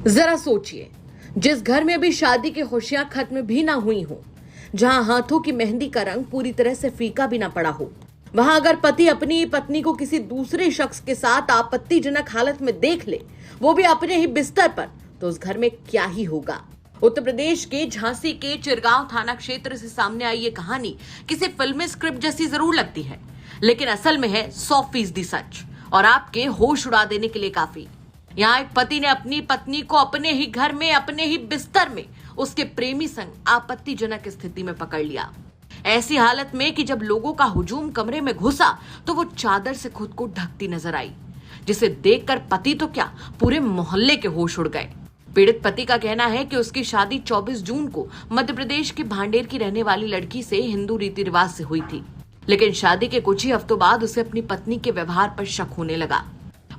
जरा सोचिए, जिस घर में अभी शादी की खुशियां खत्म भी ना हुई हो, जहां हाथों की मेहंदी का रंग पूरी तरह से फीका भी ना पड़ा हो, वहां अगर पति अपनी पत्नी को किसी दूसरे शख्स के साथ आपत्तिजनक हालत में देख ले, वो भी अपने ही बिस्तर पर, तो उस घर में क्या ही होगा। उत्तर प्रदेश के झांसी के चिरगांव थाना क्षेत्र से सामने आई ये कहानी किसी फिल्मी स्क्रिप्ट जैसी जरूर लगती है, लेकिन असल में है 100% सच और आपके होश उड़ा देने के लिए काफी। यहाँ एक पति ने अपनी पत्नी को अपने ही घर में, अपने ही बिस्तर में उसके प्रेमी संग आपत्तिजनक स्थिति में पकड़ लिया। ऐसी हालत में कि जब लोगों का हुजूम कमरे में घुसा तो वो चादर से खुद को ढकती नजर आई, जिसे देखकर पति तो क्या, पूरे मोहल्ले के होश उड़ गए। पीड़ित पति का कहना है कि उसकी शादी 24 जून को मध्य प्रदेश के भांडेर की रहने वाली लड़की से हिंदू रीति रिवाज से हुई थी, लेकिन शादी के कुछ ही हफ्तों बाद उसे अपनी पत्नी के व्यवहार पर शक होने लगा।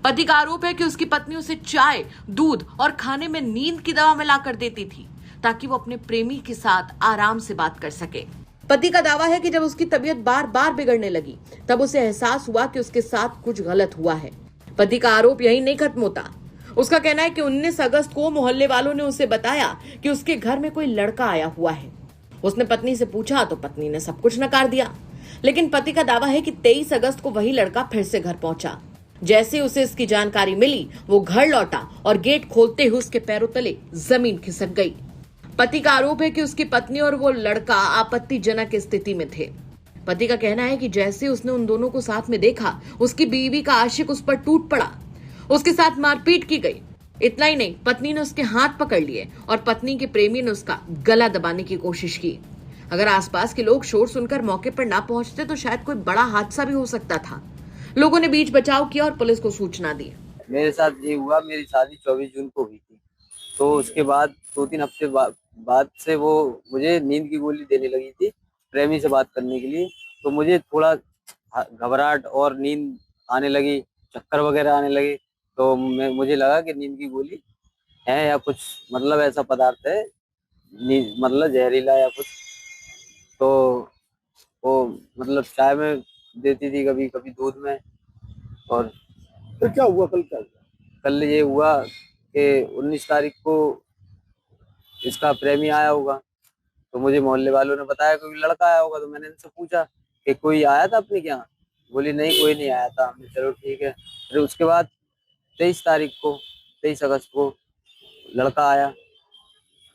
पति का आरोप है कि उसकी पत्नी उसे चाय, दूध और खाने में नींद की दवा मिलाकर देती थी ताकि वो अपने प्रेमी के साथ आराम से बात कर सके। पति का दावा है कि जब उसकी तबीयत बार बार बिगड़ने लगी तब उसे एहसास हुआ कि उसके साथ कुछ गलत हुआ है। पति का आरोप यही नहीं खत्म होता। उसका कहना है कि 19 अगस्त को मोहल्ले वालों ने उसे बताया कि उसके घर में कोई लड़का आया हुआ है। उसने पत्नी से पूछा तो पत्नी ने सब कुछ नकार दिया, लेकिन पति का दावा है कि 23 अगस्त को वही लड़का फिर से घर पहुंचा। जैसे उसे इसकी जानकारी मिली, वो घर लौटा और गेट खोलते ही उसके पैरों तले जमीन खिसक गई। पति का आरोप है कि उसकी पत्नी और वो लड़का आपत्तिजनक स्थिति में थे। पति का कहना है कि जैसे उसने उन दोनों को साथ में देखा, उसकी बीवी का आशिक उस पर टूट पड़ा, उसके साथ मारपीट की गई। इतना ही नहीं, पत्नी ने उसके हाथ पकड़ लिए और पत्नी के प्रेमी ने उसका गला दबाने की कोशिश की। अगर आसपास के लोग शोर सुनकर मौके पर ना पहुंचते तो शायद कोई बड़ा हादसा भी हो सकता था। लोगों ने बीच बचाव किया और पुलिस को सूचना दी। मेरे साथ ये हुआ, मेरी शादी 24 जून को हुई थी, तो उसके बाद 2-3 हफ्ते बाद से वो मुझे नींद की गोली देने लगी थी प्रेमी से बात करने के लिए। तो मुझे थोड़ा घबराहट और नींद आने लगी, चक्कर वगैरह आने लगे। तो मुझे लगा कि नींद की गोली है या कुछ मतलब ऐसा पदार्थ है, मतलब जहरीला या कुछ। तो वो मतलब चाय में देती थी, कभी कभी दूध में। और फिर क्या हुआ? कल ये हुआ कि 19 तारीख को इसका प्रेमी आया होगा, तो मुझे मोहल्ले वालों ने बताया कोई लड़का आया होगा। तो मैंने इनसे पूछा कि कोई आया था अपने क्या? बोली नहीं, कोई नहीं आया था। हमने चलो ठीक है। फिर उसके बाद 23 अगस्त को लड़का आया,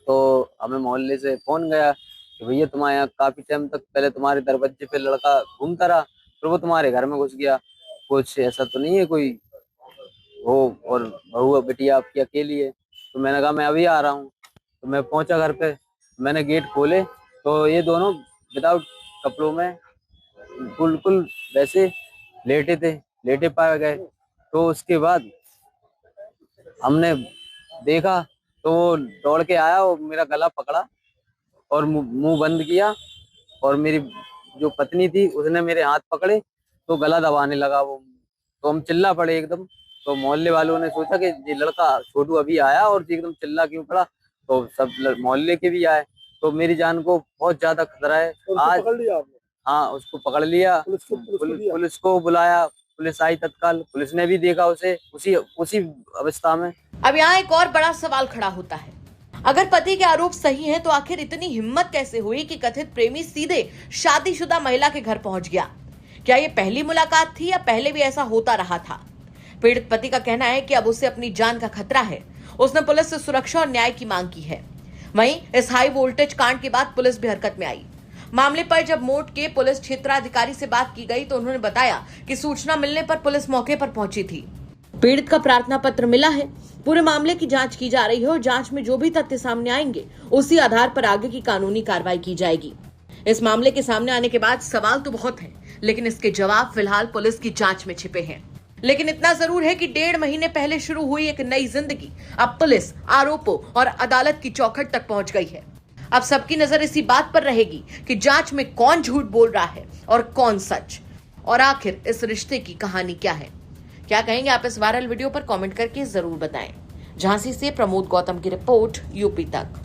तो हमें मोहल्ले से फोन गया कि भैया तुम्हारे यहाँ काफी टाइम तक पहले तुम्हारे दरवाजे पे लड़का घूमता रहा, फिर वो तुम्हारे घर में घुस गया। कुछ ऐसा तो नहीं है कोई हो, और बहू बिटिया आपकी अकेली है? तो मैंने कहा मैं अभी आ रहा हूँ। तो मैं पहुंचा घर पे, मैंने गेट खोले तो ये दोनों विदाउट कपड़ों में बिल्कुल वैसे लेटे पाए गए। तो उसके बाद हमने देखा तो वो दौड़ के आया और मेरा गला पकड़ा और मुंह बंद किया, और मेरी जो पत्नी थी उसने मेरे हाथ पकड़े तो गला दबाने लगा वो। तो हम चिल्ला पड़े एकदम। तो मोहल्ले वालों ने सोचा कि ये लड़का छोटू अभी आया और एकदम चिल्ला क्यों पड़ा, तो सब मोहल्ले के भी आए। तो मेरी जान को बहुत ज्यादा खतरा है आज। पकड़ लिया आपने? हाँ, उसको पकड़ लिया, पुलिस को बुलाया, पुलिस आई तत्काल, पुलिस ने भी देखा उसे उसी अवस्था में। अब यहाँ एक और बड़ा सवाल खड़ा होता है, अगर पति के आरोप सही हैं तो आखिर इतनी हिम्मत कैसे हुई कि कथित प्रेमी सीधे शादीशुदा महिला के घर पहुंच गया? क्या ये पहली मुलाकात थी या पहले भी ऐसा होता रहा था? पीड़ित पति का कहना है कि अब उसे अपनी जान का खतरा है। उसने पुलिस से सुरक्षा और न्याय की मांग की है। वहीं इस हाई वोल्टेज कांड के बाद पुलिस भी हरकत में आई। मामले पर जब मोट के पुलिस क्षेत्राधिकारी से बात की गई तो उन्होंने बताया कि सूचना मिलने पर पुलिस मौके पर पहुंची थी। पीड़ित का प्रार्थना पत्र मिला है। पूरे मामले की जांच की जा रही है और जांच में जो भी तथ्य सामने आएंगे उसी आधार पर आगे की कानूनी कार्रवाई की जाएगी। इस मामले के सामने आने के बाद सवाल तो बहुत हैं, लेकिन इसके जवाब फिलहाल पुलिस की जांच में छिपे हैं। लेकिन इतना जरूर है कि 1.5 महीने पहले शुरू हुई एक नई जिंदगी अब पुलिस, आरोपों और अदालत की चौखट तक पहुंच गई है। अब सबकी नजर इसी बात पर रहेगी कि जांच में कौन झूठ बोल रहा है और कौन सच, और आखिर इस रिश्ते की कहानी क्या है। क्या कहेंगे आप इस वायरल वीडियो पर? कमेंट करके जरूर बताएं। झांसी से प्रमोद गौतम की रिपोर्ट, यूपी तक।